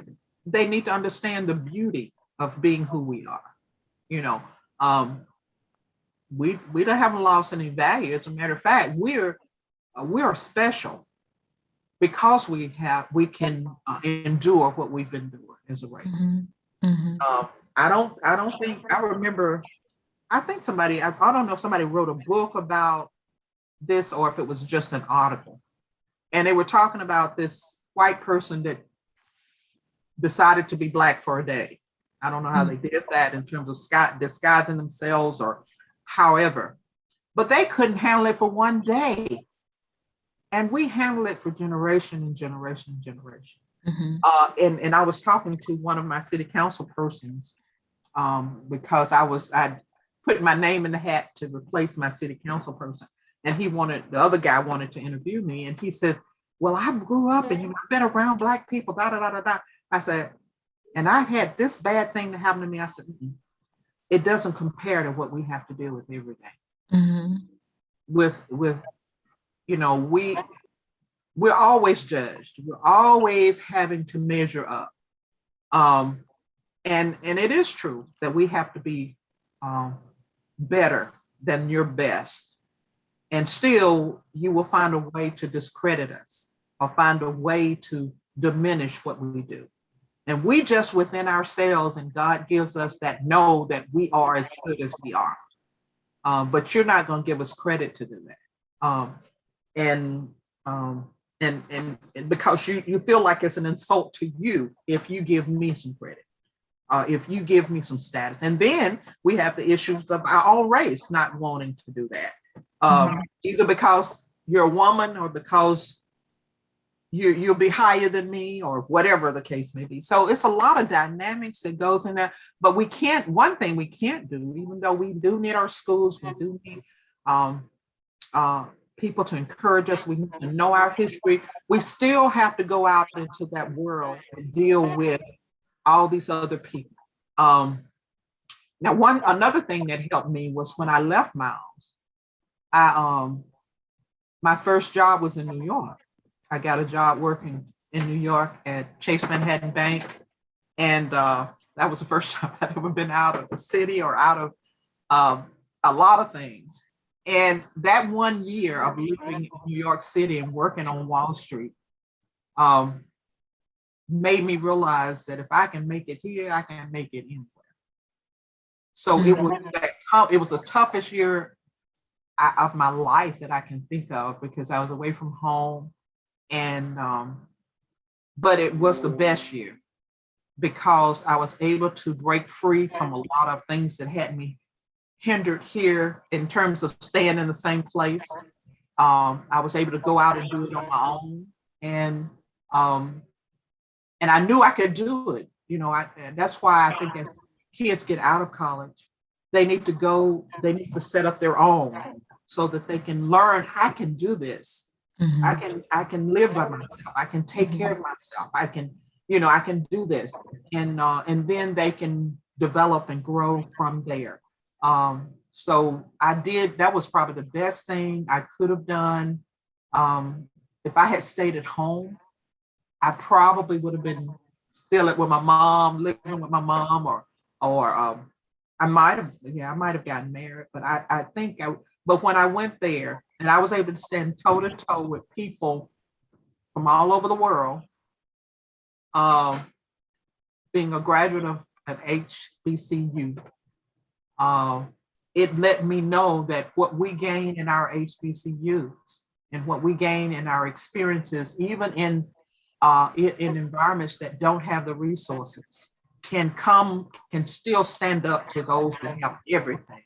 they need to understand the beauty of being who we are. We haven't lost any value. As a matter of fact, we're special because we can endure what we've been doing as a race. Mm-hmm. Mm-hmm. I don't think I remember. I think somebody, I don't know if somebody wrote a book about this or if it was just an article. And they were talking about this white person that decided to be Black for a day. I don't know how they did that in terms of disguising themselves or however, but they couldn't handle it for one day. And we handle it for generation and generation and generation. Mm-hmm. And I was talking to one of my city council persons because I'd put my name in the hat to replace my city council person. And the other guy wanted to interview me. And he says, well, I grew up and I've been around Black people, da, da, da, da, da. I said, and I had this bad thing to happen to me. I said, it doesn't compare to what we have to deal with every day. Mm-hmm. We're always judged. We're always having to measure up. And it is true that we have to be better than your best. And still, you will find a way to discredit us or find a way to diminish what we do. And we just within ourselves, and God gives us that know that we are as good as we are. But you're not going to give us credit to do that. And because you feel like it's an insult to you if you give me some credit, if you give me some status. And then we have the issues of our own race not wanting to do that, either because you're a woman or because you'll be higher than me or whatever the case may be. So it's a lot of dynamics that goes in there. But one thing we can't do, even though we do need our schools, we do need people to encourage us, we need to know our history, we still have to go out into that world and deal with all these other people. Now, another thing that helped me was when I left Miles, my first job was in New York. I got a job working in New York at Chase Manhattan Bank. And that was the first time I'd ever been out of the city or out of a lot of things. And that 1 year of living in New York City and working on Wall Street made me realize that if I can make it here, I can make it anywhere. So it was the toughest year of my life that I can think of because I was away from home. And but it was the best year because I was able to break free from a lot of things that had me hindered here in terms of staying in the same place. I was able to go out and do it on my own, and I knew I could do it. And that's why I think as kids get out of college, they need to set up their own so that they can learn, I can do this. Mm-hmm. I can live by myself. I can take care of myself. I can do this, and then they can develop and grow from there. So I did. That was probably the best thing I could have done. If I had stayed at home, I probably would have been still with my mom, living with my mom, or I might have gotten married. But I think but when I went there and I was able to stand toe to toe with people from all over the world, being a graduate of HBCU, it let me know that what we gain in our HBCUs and what we gain in our experiences, even in environments that don't have the resources, can still stand up to those that have everything,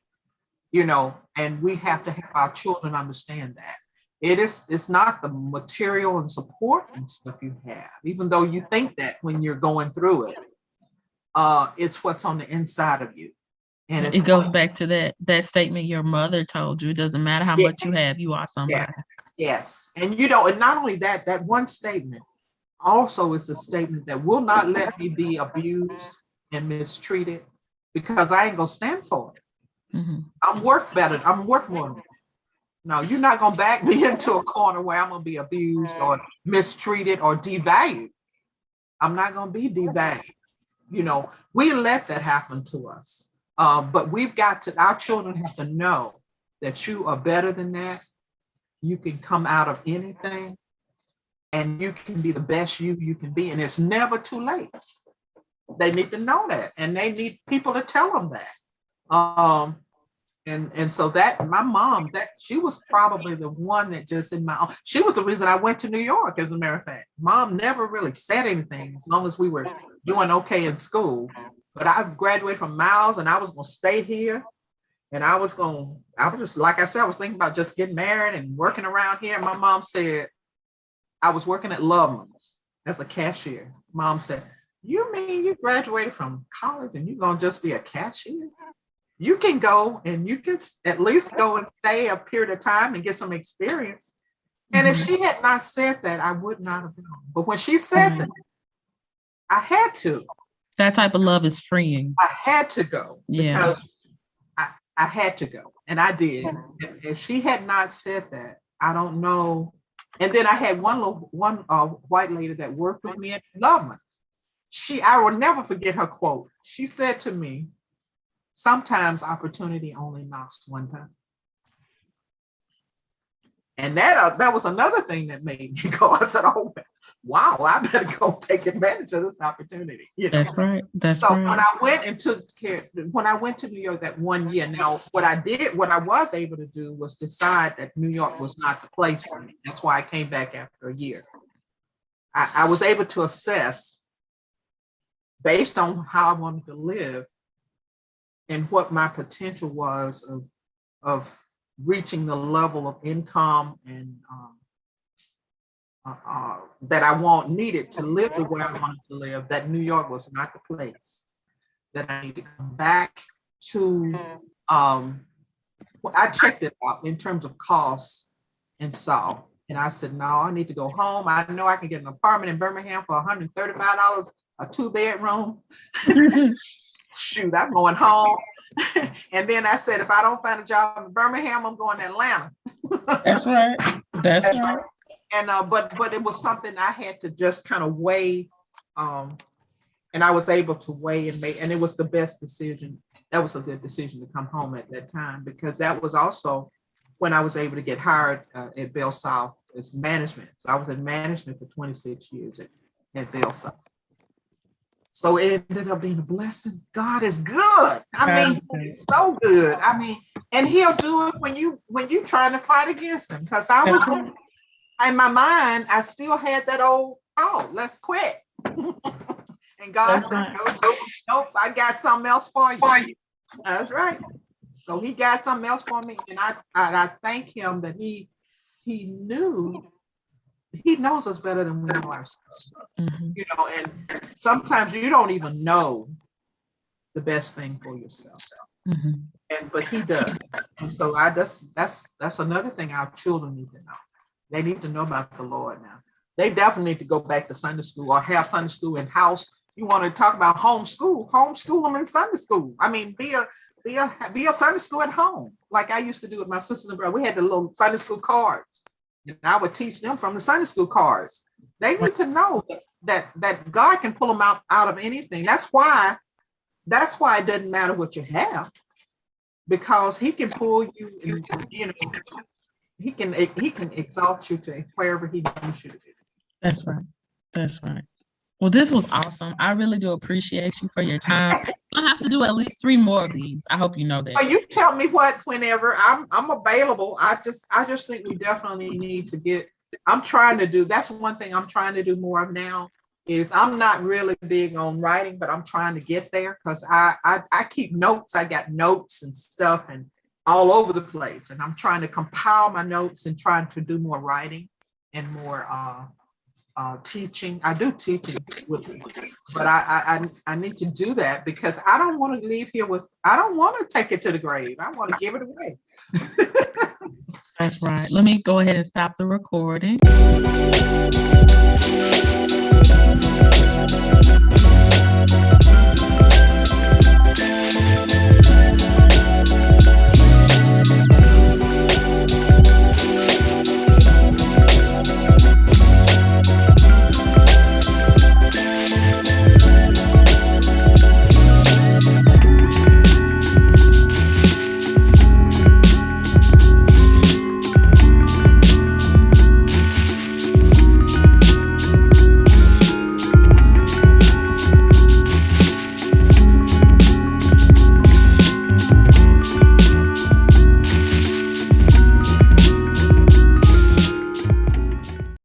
and we have to have our children understand that. It's not the material and support and stuff you have, even though you think that when you're going through it. It's what's on the inside of you. And it goes back to that statement your mother told you. It doesn't matter how much you have, you are somebody. Yes. And and not only that, that one statement also is a statement that will not let me be abused and mistreated, because I ain't gonna stand for it. Mm-hmm. I'm worth better. I'm worth more than that. No, you're not gonna back me into a corner where I'm gonna be abused or mistreated or devalued. I'm not gonna be devalued. We let that happen to us. But our children have to know that you are better than that. You can come out of anything and you can be the best you can be. And it's never too late. They need to know that. And they need people to tell them that. And so that my mom, that she was probably the one that just she was the reason I went to New York, as a matter of fact. Mom never really said anything as long as we were doing okay in school. But I graduated from Miles and I was going to stay here. And I was just, like I said, I was thinking about just getting married and working around here. And my mom said, I was working at Loveman's as a cashier. Mom said, you mean you graduated from college and you're going to just be a cashier? You can go and you can at least go and stay a period of time and get some experience. And if she had not said that, I would not have gone. But when she said that, I had to. That type of love is freeing. I had to go. Yeah. Because I had to go, and I did. And if she had not said that, I don't know. And then I had one white lady that worked with me at Loveman's. I will never forget her quote. She said to me, sometimes opportunity only knocks one time. And that was another thing that made me go. I said, oh, wow, I better go take advantage of this opportunity. That's right. So when I went to New York that one year, now what I was able to do was decide that New York was not the place for me. That's why I came back after a year. I was able to assess based on how I wanted to live and what my potential was of reaching the level of income and that I needed to live the way I wanted to live, that New York was not the place, that I need to come back to. I checked it out in terms of costs and saw, and I said, no, I need to go home. I know I can get an apartment in Birmingham for $135, a 2-bedroom. Shoot, I'm going home. And then I said, if I don't find a job in Birmingham, I'm going to Atlanta. That's right. That's right. And but it was something I had to just kind of weigh, and I was able to weigh and make, and it was the best decision. That was a good decision to come home at that time, because that was also when I was able to get hired at Bell South as management. So I was in management for 26 years at Bell South. So it ended up being a blessing. God is good. I mean, it's so good. I mean, and he'll do it when you trying to fight against him. Because I was in my mind, I still had that old, let's quit. And God said, nope, I got something else for you. That's right. So he got something else for me. And I thank him that he knew. He knows us better than we know ourselves. Mm-hmm. And sometimes you don't even know the best thing for yourself. Mm-hmm. But he does. And so that's another thing our children need to know. They need to know about the Lord now. They definitely need to go back to Sunday school or have Sunday school in house. You want to talk about homeschool them in Sunday school. I mean, be a Sunday school at home. Like I used to do with my sisters and brother. We had the little Sunday school cards. And I would teach them from the Sunday school cards. They need to know that God can pull them out of anything. That's why it doesn't matter what you have, because he can pull you into, he can exalt you to wherever he wants you to be. That's right. That's right. Well, this was awesome. I really do appreciate you for your time. I'll have to do at least 3 more of these. I hope you know that. Well, you tell me whenever I'm available. I just think we definitely need to get. That's one thing I'm trying to do more of now. Is I'm not really big on writing, but I'm trying to get there, because I keep notes. I got notes and stuff and all over the place, and I'm trying to compile my notes and trying to do more writing and more teaching. I do teaching with, but I need to do that because I don't want to leave here with, I don't want to take it to the grave. I want to give it away. That's right. Let me go ahead and stop the recording.